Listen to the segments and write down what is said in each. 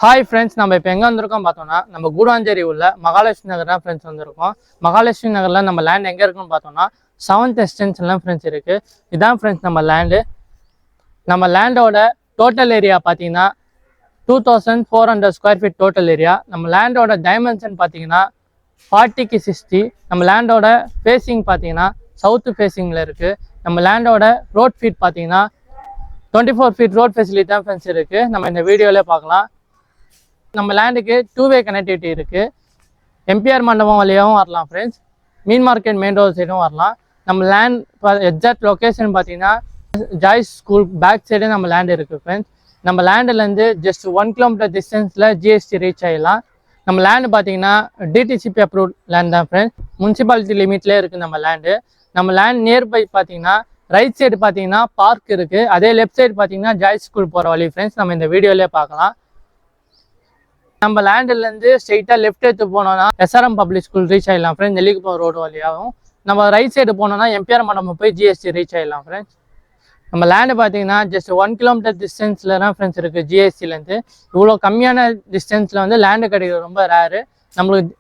Hi friends, நம்ம இப்போ எங்கே வந்திருக்கோம் பார்த்தோம்னா நம்ம கூடாஞ்சேரி உள்ள மகாலட்சுமி நகர் தான் ஃப்ரெண்ட்ஸ் வந்திருக்கோம். மகாலட்சுமி நகரில் நம்ம லேண்ட் எங்கே இருக்குன்னு பார்த்தோம்னா 7th எக்ஸ்டென்ஷன்லாம் ஃப்ரெண்ட்ஸ் இருக்குது. இதான் ஃப்ரெண்ட்ஸ் நம்ம லேண்டு. நம்ம லேண்டோட டோட்டல் ஏரியா பார்த்தீங்கன்னா 2400 ஸ்கொயர் ஃபீட் டோட்டல் ஏரியா. நம்ம லேண்டோட டைமென்ஷன் பார்த்தீங்கன்னா 40க்கு 60. நம்ம லேண்டோட ஃபேஸிங் பார்த்தீங்கன்னா சவுத்து ஃபேஸிங்கில் இருக்குது. நம்ம லேண்டோட ரோட் ஃபீட் பார்த்தீங்கன்னா 24 ஃபீட் ரோட் ஃபெசிலிட்டி தான் ஃப்ரெண்ட்ஸ் இருக்குது. நம்ம இந்த வீடியோவில் பார்க்கலாம். நம்ம லேண்டுக்கு 2-வே கனெக்டிவிட்டி இருக்குது. எம்பிஆர் மண்டபம் வழியாகவும் வரலாம் ஃப்ரெண்ட்ஸ், மீன் மார்க்கெட் மெயின் ரோடு சைடும் வரலாம். நம்ம லேண்ட் எக்ஸாக்ட் லொக்கேஷன் பார்த்தீங்கன்னா ஜாய்ஸ் ஸ்கூல் பேக் சைடு நம்ம லேண்ட் இருக்குது ஃப்ரெண்ட்ஸ். நம்ம லேண்டுலேருந்து ஜஸ்ட் 1 கிலோமீட்டர் டிஸ்டன்ஸில் ஜிஎஸ்டி ரீச் ஆகிடலாம். நம்ம லேண்டு பார்த்தீங்கன்னா டிடிசிபி அப்ரூவ்ட் லேண்ட் தான் ஃப்ரெண்ட்ஸ். முனிசிபாலிட்டி லிமிட்லேயே இருக்குது நம்ம லேண்டு. நம்ம லேண்ட் நியர்பை பார்த்தீங்கன்னா ரைட் சைடு பார்த்தீங்கன்னா பார்க் இருக்குது. அதே லெஃப்ட் சைடு பார்த்தீங்கன்னா ஜாய்ஸ் ஸ்கூல் போகிற வழி ஃப்ரெண்ட்ஸ். நம்ம இந்த வீடியோலேயே பார்க்கலாம். நம்ம லேண்டிலேருந்து ஸ்ட்ரெயிட்டாக லெஃப்ட் எடுத்து போனோம்னா எஸ்ஆர்எம் பப்ளிக் ஸ்கூல் ரீச் ஆகிடலாம் ஃப்ரெண்ட்ஸ், நெல்லிக்குப்பம் ரோடு வழியாகவும். நம்ம ரைட் சைடு போனோம்னா எம்பிஆர் மண்டபம் போய் ஜிஎஸ்டி ரீச் ஆகிடலாம் ஃப்ரெண்ட்ஸ். நம்ம லேண்டு பார்த்தீங்கன்னா ஜஸ்ட் 1 கிலோமீட்டர் டிஸ்டன்ஸில் தான் ஃப்ரெண்ட்ஸ் இருக்குது ஜிஎஸ்டிலேருந்து. இவ்வளோ கம்மியான டிஸ்டன்ஸில் வந்து லேண்டு கிடைக்கிறது ரொம்ப ரேரு. நம்மளுக்கு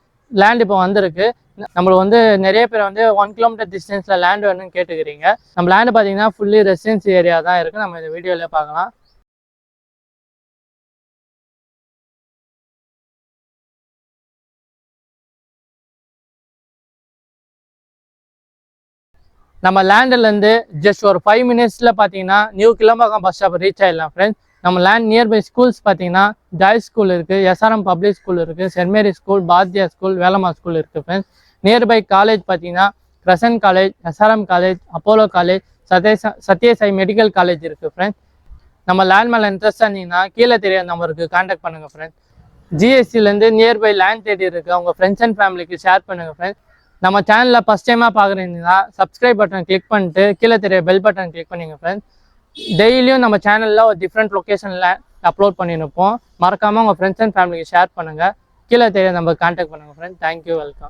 லேண்ட் இப்போ வந்திருக்கு. நம்மளுக்கு நிறைய பேர் 1 கிலோமீட்டர் டிஸ்டன்ஸில் லேண்டு வேணும்னு கேட்டுக்கிறீங்க. நம்ம லேண்டு பார்த்தீங்கன்னா ஃபுல்லி ரெசிடென்சி ஏரியா தான் இருக்குது. நம்ம இந்த வீடியோவில் பார்க்கலாம். நம்ம லேண்டிலேருந்து ஜஸ்ட் ஒரு 5 மினிட்ஸில் பார்த்தீங்கன்னா new Kilambakkam bus stop reach ஆகிடலாம் ஃப்ரெண்ட்ஸ். நம்ம லேண்ட் நியர்பை ஸ்கூல்ஸ் பார்த்தீங்கன்னா ஜாய்ஸ் ஸ்கூல் இருக்குது, எஸ்ஆர்எம் பப்ளிக் ஸ்கூல் இருக்குது, saint Mary school, Bharathiyar school, Velamma school இருக்குது ஃப்ரெண்ட்ஸ். நியர்பை காலேஜ் பார்த்தீங்கன்னா Crescent college, SRM college, Apollo college, Sathyasai medical college இருக்குது ஃப்ரெண்ட்ஸ். நம்ம லேண்ட் மேலே இன்ட்ரெஸ்ட் இருந்தீங்கன்னா கீழே தெரியாத நம்பருக்கு கான்டாக்ட் பண்ணுங்கள் ஃப்ரெண்ட்ஸ். ஜிஎஸ்டிலேருந்து நியர்பை லேண்ட் தேடி இருக்குது, அவங்க ஃப்ரெண்ட்ஸ் அண்ட் ஃபேமிலிக்கு ஷேர் பண்ணுங்கள் ஃப்ரெண்ட்ஸ். நம்ம சேனலில் ஃபஸ்ட் டைமாக பார்க்குறீங்கன்னா சப்ஸ்கிரைப் பட்டன் கிளிக் பண்ணிட்டு கீழே தெரிய பெல் பட்டன் கிளிக் பண்ணிங்க ஃப்ரெண்ட்ஸ். டெய்லியும் நம்ம சேனலில் ஒரு டிஃப்ரெண்ட் லொக்கேஷனில் அப்லோட் பண்ணியிருப்போம். மறக்காமல் உங்கள் ஃப்ரெண்ட்ஸ் அண்ட் ஃபேமிலிக்கு ஷேர் பண்ணுங்கள். கீழே தெரிய நம்ம கான்டாக்ட் பண்ணுங்கள் ஃப்ரெண்ட்ஸ். Thank you, welcome.